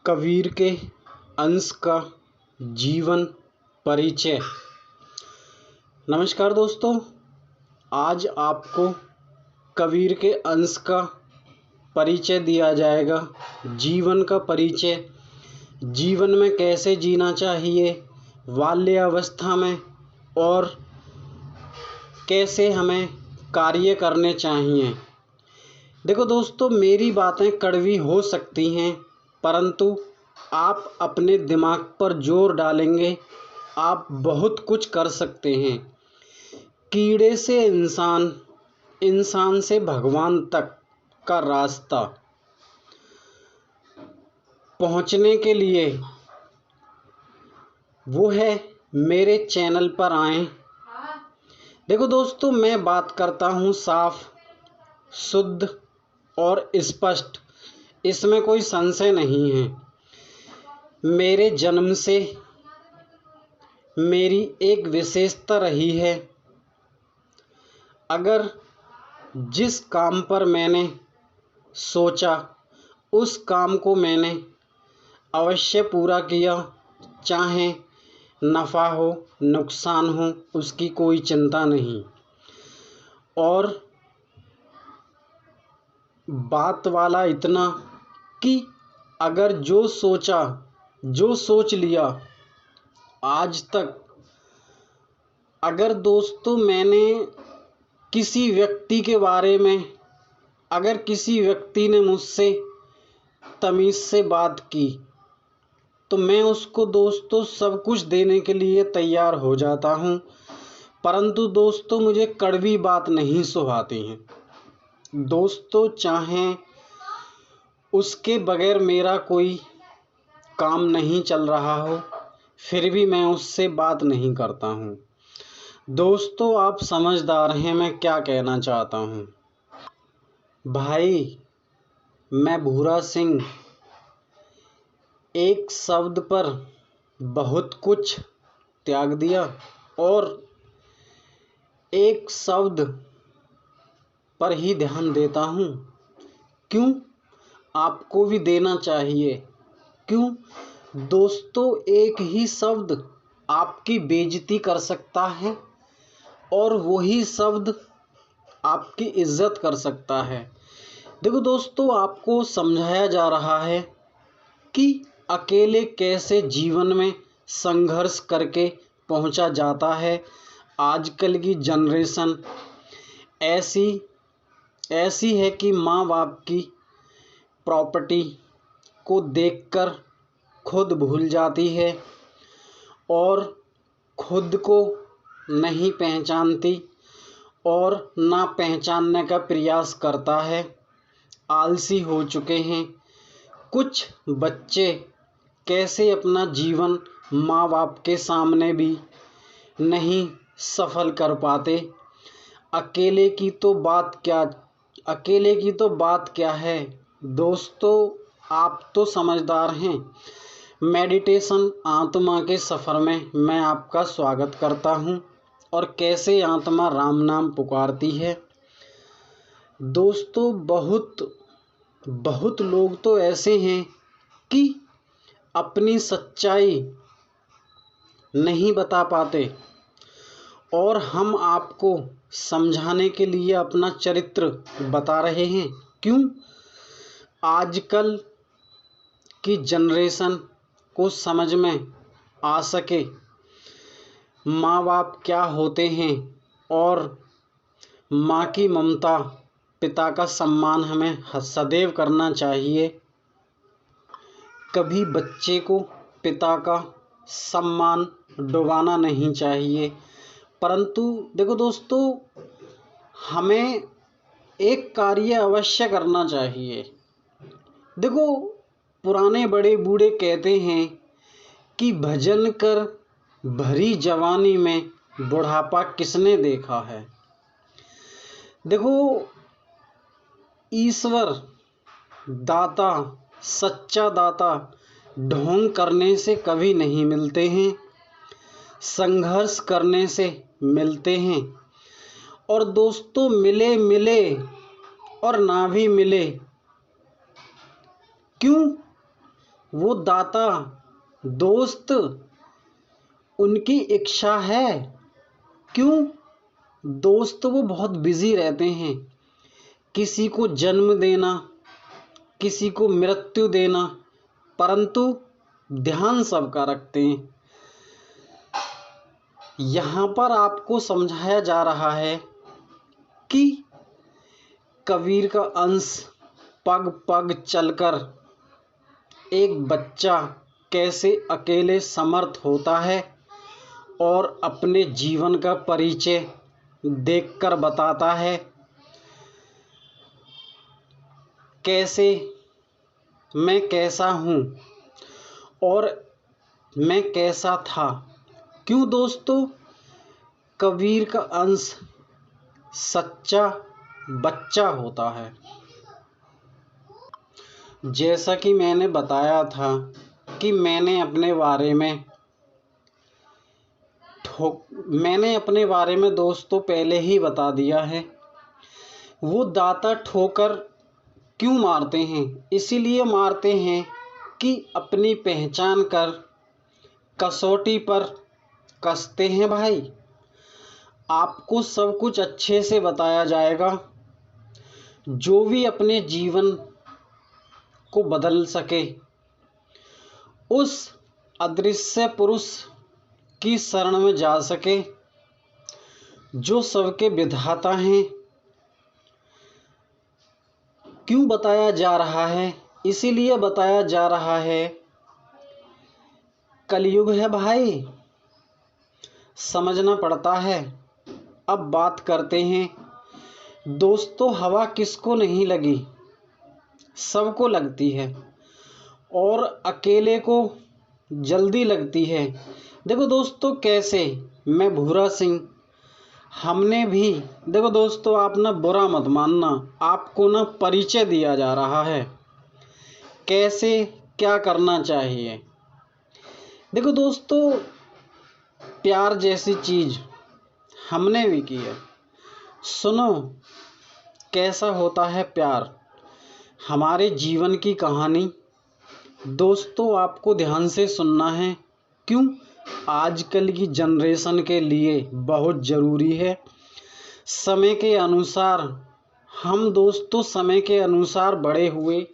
कबीर के अंश का जीवन परिचय। नमस्कार दोस्तों, आज आपको कबीर के अंश का परिचय दिया जाएगा। जीवन का परिचय, जीवन में कैसे जीना चाहिए बाल्यावस्था में और कैसे हमें कार्य करने चाहिए। देखो दोस्तों, मेरी बातें कड़वी हो सकती हैं, परंतु आप अपने दिमाग पर जोर डालेंगे, आप बहुत कुछ कर सकते हैं। कीड़े से इंसान, इंसान से भगवान तक का रास्ता पहुंचने के लिए वो है मेरे चैनल पर आएं। देखो दोस्तों, मैं बात करता हूँ साफ, शुद्ध और स्पष्ट, इसमें कोई संशय नहीं है। मेरे जन्म से मेरी एक विशेषता रही है, अगर जिस काम पर मैंने सोचा उस काम को मैंने अवश्य पूरा किया, चाहे नफ़ा हो नुकसान हो उसकी कोई चिंता नहीं। और बात वाला इतना कि अगर जो सोचा, जो सोच लिया आज तक, अगर दोस्तों मैंने किसी व्यक्ति के बारे में, अगर किसी व्यक्ति ने मुझसे तमीज़ से बात की तो मैं उसको दोस्तों सब कुछ देने के लिए तैयार हो जाता हूँ, परंतु दोस्तों मुझे कड़वी बात नहीं सुहाती है। दोस्तों, चाहे उसके बगैर मेरा कोई काम नहीं चल रहा हो, फिर भी मैं उससे बात नहीं करता हूँ। दोस्तों, आप समझदार हैं मैं क्या कहना चाहता हूँ। भाई, मैं भूरा सिंह एक शब्द पर बहुत कुछ त्याग दिया और एक शब्द पर ही ध्यान देता हूँ। क्यों? आपको भी देना चाहिए। क्यों? दोस्तों, एक ही शब्द आपकी बेइज्जती कर सकता है और वही शब्द आपकी इज्जत कर सकता है। देखो दोस्तों, आपको समझाया जा रहा है कि अकेले कैसे जीवन में संघर्ष करके पहुंचा जाता है। आजकल की जनरेशन ऐसी है कि माँ बाप की प्रॉपर्टी को देखकर खुद भूल जाती है और खुद को नहीं पहचानती और ना पहचानने का प्रयास करता है। आलसी हो चुके हैं। कुछ बच्चे कैसे अपना जीवन माँ बाप के सामने भी नहीं सफल कर पाते। अकेले की तो बात क्या है दोस्तों, आप तो समझदार हैं। मेडिटेशन आत्मा के सफ़र में मैं आपका स्वागत करता हूं और कैसे आत्मा राम नाम पुकारती है। दोस्तों, बहुत लोग तो ऐसे हैं कि अपनी सच्चाई नहीं बता पाते और हम आपको समझाने के लिए अपना चरित्र बता रहे हैं। क्यों? आजकल की जनरेशन को समझ में आ सके माँ बाप क्या होते हैं और माँ की ममता, पिता का सम्मान हमें सदैव करना चाहिए। कभी बच्चे को पिता का सम्मान डुबाना नहीं चाहिए। परंतु देखो दोस्तों, हमें एक कार्य अवश्य करना चाहिए। देखो, पुराने बड़े बूढ़े कहते हैं कि भजन कर भरी जवानी में बुढ़ापा किसने देखा है। देखो, ईश्वर दाता, सच्चा दाता ढोंग करने से कभी नहीं मिलते हैं, संघर्ष करने से मिलते हैं। और दोस्तों, मिले और ना भी मिले, क्यों? वो दाता दोस्त उनकी इच्छा है। क्यों? दोस्त वो बहुत बिजी रहते हैं। किसी को जन्म देना, किसी को मृत्यु देना, परंतु ध्यान सबका रखते हैं। यहाँ पर आपको समझाया जा रहा है कि कबीर का अंश पग पग चलकर एक बच्चा कैसे अकेले समर्थ होता है और अपने जीवन का परिचय देखकर बताता है, कैसे मैं कैसा हूँ और मैं कैसा था। क्यों दोस्तों? कबीर का अंश सच्चा बच्चा होता है। जैसा कि मैंने बताया था कि मैंने अपने बारे में दोस्तों पहले ही बता दिया है। वो दाता ठोकर क्यों मारते हैं? इसीलिए मारते हैं कि अपनी पहचान कर कसौटी पर कसते हैं भाई। आपको सब कुछ अच्छे से बताया जाएगा। जो भी अपने जीवन को बदल सके, उस अदृश्य पुरुष की शरण में जा सके, जो सबके विधाता हैं। क्यों बताया जा रहा है? इसीलिए बताया जा रहा है, कलयुग है भाई, समझना पड़ता है। अब बात करते हैं दोस्तों, हवा किसको नहीं लगी? सबको लगती है और अकेले को जल्दी लगती है। देखो दोस्तों, कैसे मैं भूरा सिंह, हमने भी, देखो दोस्तों, आप ना बुरा मत मानना, आपको ना परिचय दिया जा रहा है कैसे क्या करना चाहिए। देखो दोस्तों, प्यार जैसी चीज़ हमने भी की है। सुनो कैसा होता है प्यार, हमारे जीवन की कहानी। दोस्तों आपको ध्यान से सुनना है। क्यों? आजकल की जनरेशन के लिए बहुत ज़रूरी है। समय के अनुसार हम दोस्तों समय के अनुसार बड़े हुए,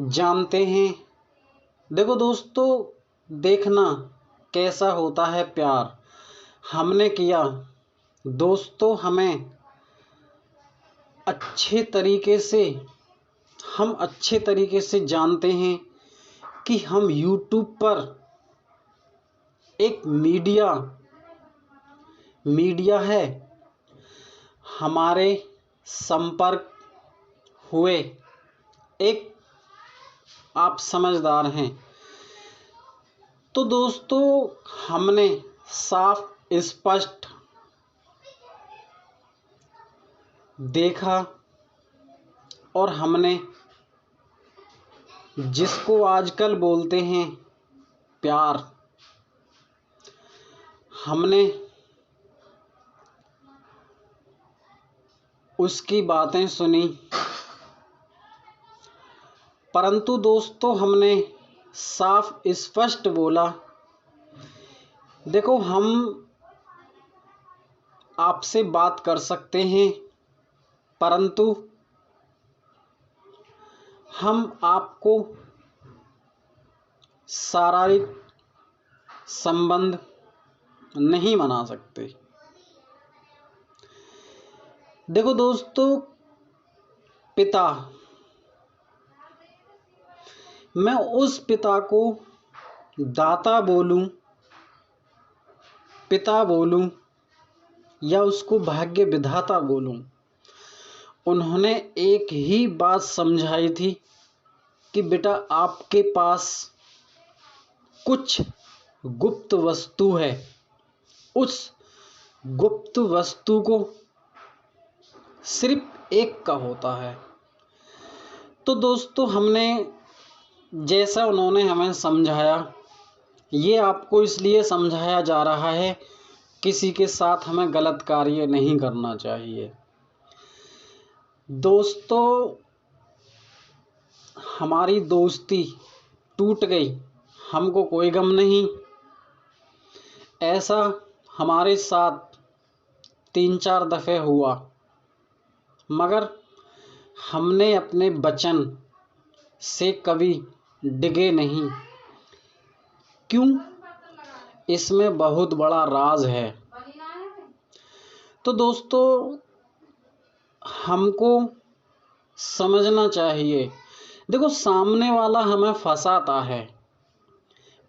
जानते हैं। देखो दोस्तों, देखना कैसा होता है प्यार, हमने किया। दोस्तों हम अच्छे तरीके से जानते हैं कि हम YouTube पर एक मीडिया है। हमारे संपर्क हुए एक, आप समझदार हैं। तो दोस्तों हमने साफ स्पष्ट देखा और हमने जिसको आजकल बोलते हैं प्यार, हमने उसकी बातें सुनी। परंतु दोस्तों हमने साफ स्पष्ट बोला, देखो हम आपसे बात कर सकते हैं, परंतु हम आपको शारीरिक संबंध नहीं बना सकते। देखो दोस्तों, पिता, मैं उस पिता को दाता बोलूं, पिता बोलूं या उसको भाग्य विधाता बोलूं, उन्होंने एक ही बात समझाई थी कि बेटा आपके पास कुछ गुप्त वस्तु है, उस गुप्त वस्तु को सिर्फ एक का होता है। तो दोस्तों हमने जैसा उन्होंने हमें समझाया, ये आपको इसलिए समझाया जा रहा है, किसी के साथ हमें गलत कार्य नहीं करना चाहिए। दोस्तों हमारी दोस्ती टूट गई, हमको कोई गम नहीं। ऐसा हमारे साथ 3-4 दफ़े हुआ, मगर हमने अपने वचन से कभी डिगे नहीं। क्यों? इसमें बहुत बड़ा राज है। तो दोस्तों, हमको समझना चाहिए। देखो, सामने वाला हमें फंसाता है,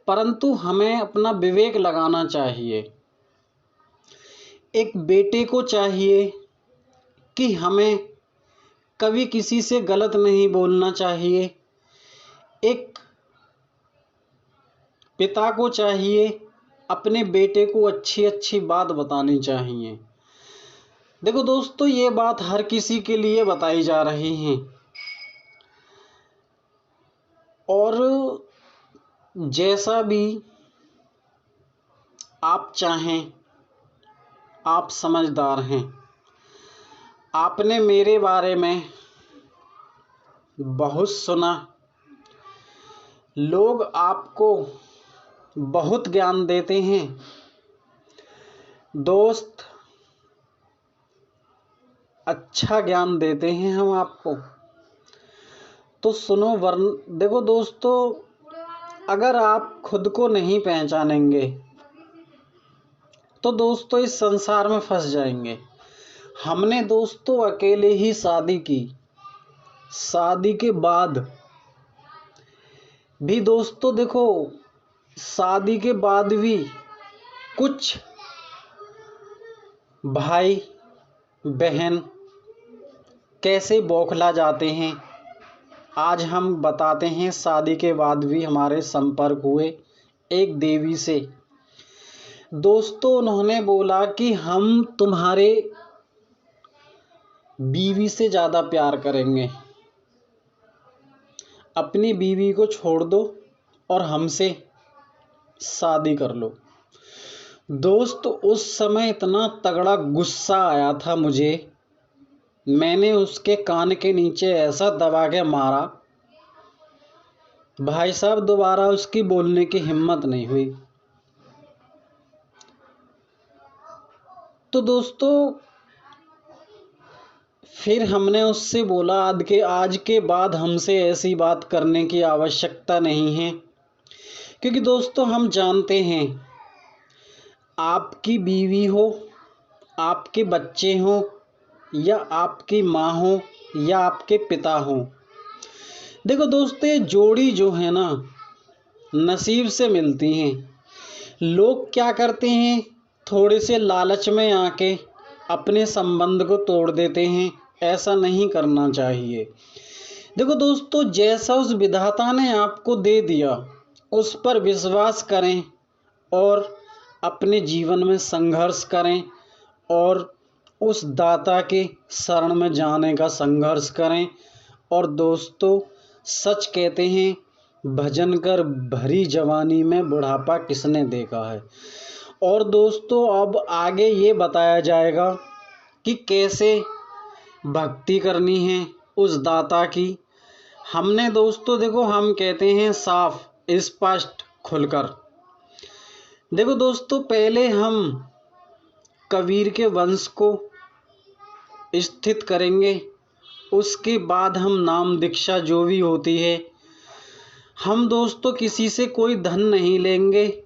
परंतु हमें अपना विवेक लगाना चाहिए। एक बेटे को चाहिए कि हमें कभी किसी से गलत नहीं बोलना चाहिए। एक पिता को चाहिए अपने बेटे को अच्छी अच्छी बात बतानी चाहिए। देखो दोस्तों, ये बात हर किसी के लिए बताई जा रही है, और जैसा भी आप चाहें, आप समझदार हैं। आपने मेरे बारे में बहुत सुना, लोग आपको बहुत ज्ञान देते हैं। दोस्त, अच्छा ज्ञान देते हैं हम आपको, तो सुनो। वरन देखो दोस्तों, अगर आप खुद को नहीं पहचानेंगे तो दोस्तों इस संसार में फंस जाएंगे। हमने दोस्तों अकेले ही शादी की। शादी के बाद भी दोस्तों देखो, शादी के बाद भी कुछ भाई बहन कैसे बौखला जाते हैं, आज हम बताते हैं। शादी के बाद भी हमारे संपर्क हुए एक देवी से। दोस्तों, उन्होंने बोला कि हम तुम्हारे बीवी से ज़्यादा प्यार करेंगे, अपनी बीवी को छोड़ दो और हमसे शादी कर लो। दोस्त, उस समय इतना तगड़ा गुस्सा आया था मुझे, मैंने उसके कान के नीचे ऐसा दबा के मारा, भाई साहब दोबारा उसकी बोलने की हिम्मत नहीं हुई। तो दोस्तों, फिर हमने उससे बोला आज के बाद हमसे ऐसी बात करने की आवश्यकता नहीं है, क्योंकि दोस्तों हम जानते हैं, आपकी बीवी हो, आपके बच्चे हों, या आपकी माँ हो, या आपके पिता हों। देखो दोस्तों, ये जोड़ी जो है ना, नसीब से मिलती हैं। लोग क्या करते हैं, थोड़े से लालच में आके अपने संबंध को तोड़ देते हैं। ऐसा नहीं करना चाहिए। देखो दोस्तों, जैसा उस विधाता ने आपको दे दिया, उस पर विश्वास करें और अपने जीवन में संघर्ष करें, और उस दाता के शरण में जाने का संघर्ष करें। और दोस्तों, सच कहते हैं, भजन कर भरी जवानी में बुढ़ापा किसने देखा है। और दोस्तों, अब आगे ये बताया जाएगा कि कैसे भक्ति करनी है उस दाता की। हमने दोस्तों देखो, हम कहते हैं साफ स्पष्ट खुलकर। देखो दोस्तों, पहले हम कबीर के वंश को स्थित करेंगे, उसके बाद हम नाम दीक्षा जो भी होती है, हम दोस्तों किसी से कोई धन नहीं लेंगे,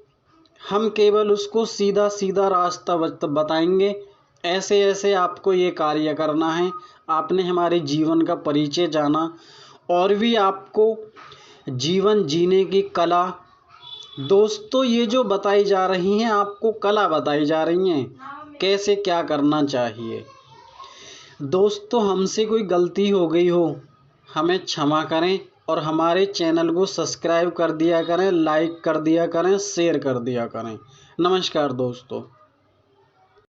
हम केवल उसको सीधा सीधा रास्ता बताएंगे। ऐसे ऐसे आपको ये कार्य करना है। आपने हमारे जीवन का परिचय जाना, और भी आपको जीवन जीने की कला, दोस्तों ये जो बताई जा रही हैं, आपको कला बताई जा रही हैं, कैसे क्या करना चाहिए। दोस्तों, हमसे कोई गलती हो गई हो, हमें क्षमा करें, और हमारे चैनल को सब्सक्राइब कर दिया करें, लाइक कर दिया करें, शेयर कर दिया करें। नमस्कार दोस्तों।